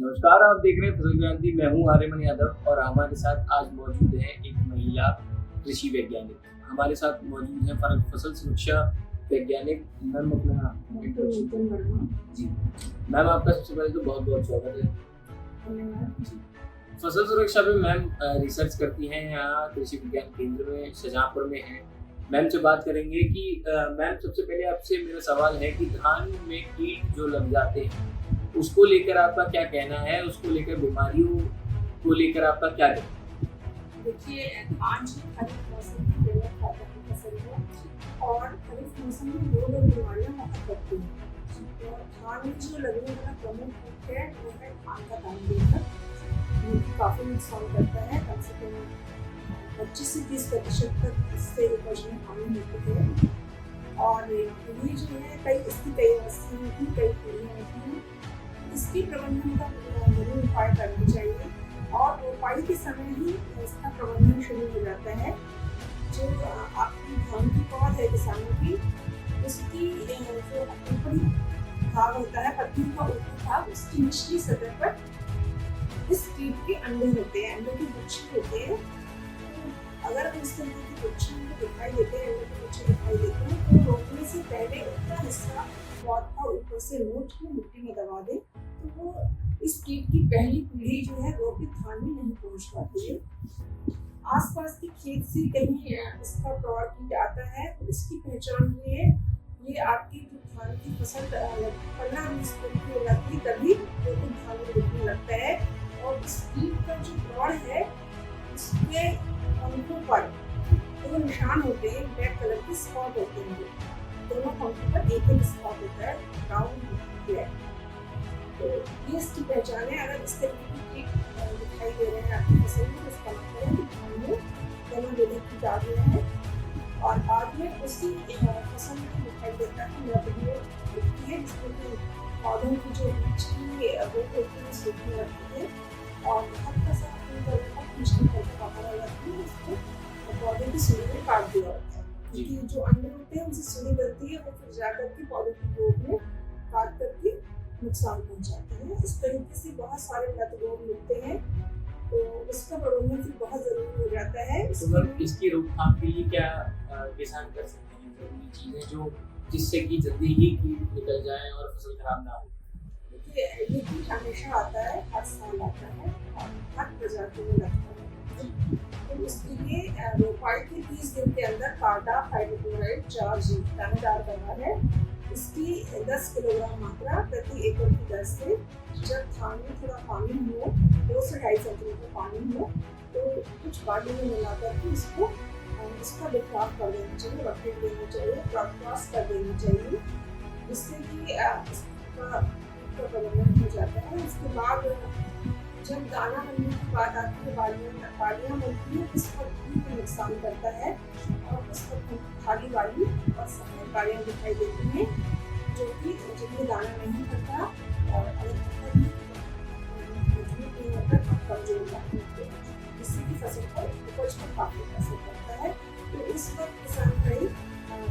नमस्कार, आप देख रहे हैं फसल क्रांति। मैं हूं आर्यमन यादव और हमारे साथ आज मौजूद है एक महिला कृषि वैज्ञानिक। हमारे साथ मौजूद है फसल सुरक्षा वैज्ञानिक मैम। अपना इंट्रोडक्शन जी मैम, आपका सबसे पहले तो बहुत बहुत स्वागत है। धन्यवाद। जी, फसल सुरक्षा पे मैम रिसर्च करती हैं यहाँ कृषि विज्ञान केंद्र में शाहजहाँपुर में है। मैम से बात करेंगे कि मैम सबसे पहले आपसे मेरा सवाल है कि धान में कीट जो लग जाते हैं उसको लेकर आपका क्या कहना है, उसको लेकर बीमारियों को लेकर आपका क्या कहना है? देखिए, धान जो खरीफ मौसम की बेहद फायदेमंद फसल है और खरीफ मौसम में दो बीमारियां वहाँ करती हैं। और धान में जो लगने वाला प्रमुख कीट है वो है धान का दाना, जो कि काफ़ी नुकसान करता है। कम से कम 25 से 30% तक इससे उपज में हानि होती है। और ये जो है कई अवस्थाएं होती हैं, कई पीढ़ियाँ होती हैं। इसके प्रबंधन का जरूर उपाय करना चाहिए और रोपाई के समय ही इसका प्रबंधन शुरू हो जाता है। जो आपकी धान की पौध है किसानों की, उसकी जो ऊपरी भाग होता है, पत्ती का ऊपरी भाग, उसकी निचली सतह पर इस कीट के अंडे होते हैं, अंडे के गुच्छे होते हैं। तो अगर हम इस तरह के गुच्छे दिखाई देते हैं, अंडे के गुच्छे दिखाई देते हैं, तो रोपने से पहले उतना हिस्सा पौध का ऊपर से नोच के मिट्टी में दबा दें, तो वो इस कीट की पहली पीढ़ी जो है रोपित धान में नहीं पहुंच पाती है। आसपास के खेत से कहीं इसका प्रौढ़ कीट आता है तो इसकी पहचान हुई है। ये आपकी जो धान की फसल 15-20 दिन की हो जाती है तभी रोपित धान में दिखने लगता है। और इस कीट का जो प्रौढ़ है उसके पंखों पर दो निशान होते हैं, ब्लैक कलर के स्पॉट होते हैं। दोनों पंखों पर एक स्पॉट होता है, ब्राउन ब्लैक। तो ये इसकी पहचान है। अगर इस तरीके की कीट दिखाई दे रहे हैं आपकी फसल में, तो इसका मतलब है कि धान में दाना देने की आ गया है। और बाद में उसी फसल में दिखाई देता है नब्बे होती है, जिसमें कि पौधों की जो बीच की रोक होती है सूखने लगती है और हल्का सा खींचने करके बाहर आ जाती है। उसको पौधे की सूढ़ी में काट दिया होता है, क्योंकि जो अंडे होते हैं उनसे सूढ़ी बनती है, वो फिर जाकर के पौधे की रोग में काट करके नुकसान पहुंचाते हैं। इस तरीके से बहुत सारे लत रोग मिलते हैं, तो उसका प्रबंधन फिर बहुत जरूरी हो जाता है। तो इसकी रोकथाम के लिए क्या किसान कर सकते हैं, जरूरी चीजें जो जिससे कि जल्दी ही कीट निकल जाए और फसल खराब ना हो? देखिए, ये कीट हमेशा आता है, हर साल आता है और हर प्रजाति में लगता है। तो उसके लिए रोपाई के 30 दिन के अंदर कार्डा हाइड्रोक्लोराइड 4G दानेदार दवा है, इसकी 10 किलोग्राम मात्रा प्रति एकड़ की दर से, जब धान में थोड़ा पानी हो, 2 से 2.5 सेंटीमीटर पानी हो, तो कुछ बाल्टी में मिलाकर के इसका बिखराव कर देना चाहिए, बकेट देनी चाहिए, ब्रॉडकास्ट कर देनी चाहिए, जिससे कि इसका प्रबंधन हो जाता है। उसके बाद जब दाना बनने की बात आती है, बालियाँ बनती है, इस पर भी नुकसान करता है और उस पर खाली बाली और सफेद बालियाँ दिखाई देती हैं, जो कि जिनमें दाना नहीं बनता और अगर कमजोर होते हैं, जिससे कि फसल पर उपज पर काफी असर पड़ता है। तो इस वक्त किसान भाई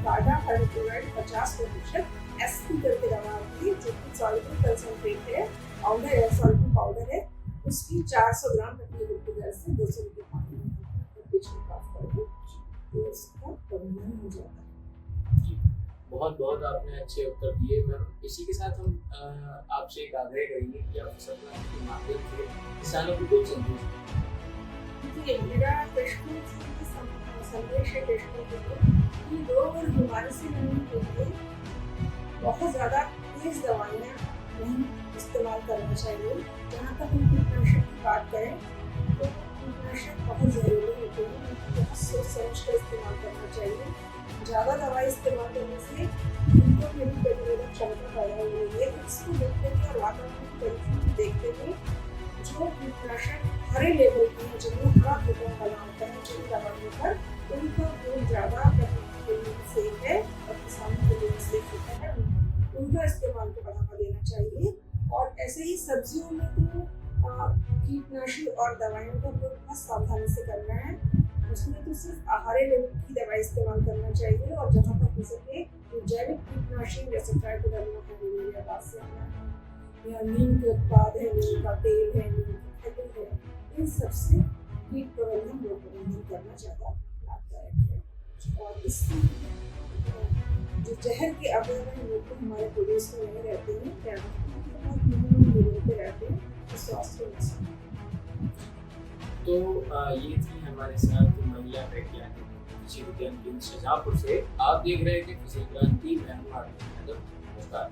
कार्डा हाइड्रोक्लोराइड 50% SP करके दवा आती है, जो कि सॉल्युबल कंसंट्रेट है, पाउडर है, सॉल्युबल पाउडर है, उसकी 400 ग्राम प्रति लीटर की दर से 200 रुपये पानी में छिड़काव करके तो इसका प्रबंधन हो जाता है। जी, बहुत बहुत आपने अच्छे उत्तर दिए मैम। इसी के साथ हम आपसे एक आग्रह करेंगे कि आप फसल के माध्यम से किसानों को कुछ संदेश दें। देखिए, मेरा कृषकों से संदेश है कृषकों को कि रोग और बीमारी से लड़ने के लिए बहुत ज़्यादा तेज दवाइयाँ नहीं इस्तेमाल करना चाहिए। जहाँ तक हम कीटनाशक की बात करें तो कीटनाशक बहुत ज़रूरी होते हैं, उनको बहुत सोच समझ कर इस्तेमाल करना चाहिए। ज़्यादा दवाई इस्तेमाल करने से उनको मेरी प्रतिरोधक क्षमता पैदा हो रही है, इसको देखते हुए और वातावरण की परिस्थिति देखते हुए जो कीटनाशक हरे लेवल के हैं, जिनमें हरा प्रोटोन बना होता है जिन दवाइयों पर, उनका उपयोग ज़्यादा प्रकृति के लिए सेफ है और किसानों के लिए सेफ होता है। उनका इस्तेमाल को बढ़ावा देना चाहिए। और ऐसे ही सब्जियों में तो कीटनाशी और दवाइयों का उपयोग बहुत सावधानी से करना है। उसमें तो सिर्फ आहार्य लेवल की दवाई इस्तेमाल करना चाहिए और जहाँ तक हो सके तो जैविक कीटनाशी जैसे ट्राइकोडर्मा है, यूरिया बासियाना है या नीम के उत्पाद है, नीम का तेल है, नीम की खली है, इन सबसे कीट प्रबंधन रोग प्रबंधन करना ज़्यादा लाभदायक है। और इससे जो जहर के अवयव लोग हमारे प्रदेश में नहीं रहते हैं, बहुत मिनिमम लेवल पे रहते हैं, तो स्वास्थ्य में नुकसान। तो ये थी हमारे साथ महिला वैज्ञानिक कृषि विज्ञान केंद्र शाहजहाँपुर से। आप देख रहे थे कृषि क्रांति। मैं हूं आपका नमस्कार।